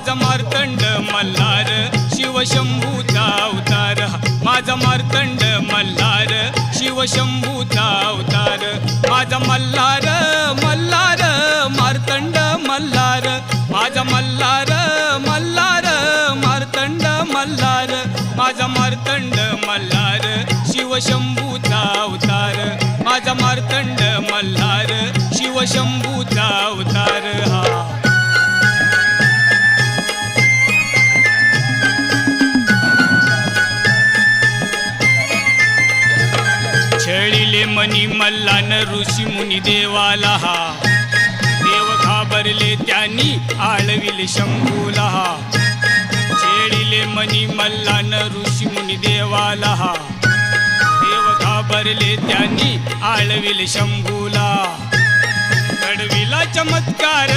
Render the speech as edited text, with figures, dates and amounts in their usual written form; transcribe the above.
माझा मार्तंड मल्हार शिवशंभूचा अवतार माझा मार्तंड मल्हार शिवशंभूचा अवतार माझा मल्हार मल्हार मार्तंड मल्हार माझा मल्हार मल्हार मार्तंड मल्हार माझा मार्तंड मल्हार शिवशंभूचा अवतार माझा मार्तंड मल्हार शिवशंभूचा अवतार छळिले मनी मल्लान ऋषी मुनी देवाला देव घाबरले त्यांनी आळविले शंभूला छेडिले मनी मल्लान ऋषी मुनी देवाला देव घाबरले त्यांनी आळविले शंभूला घडविला चमत्कार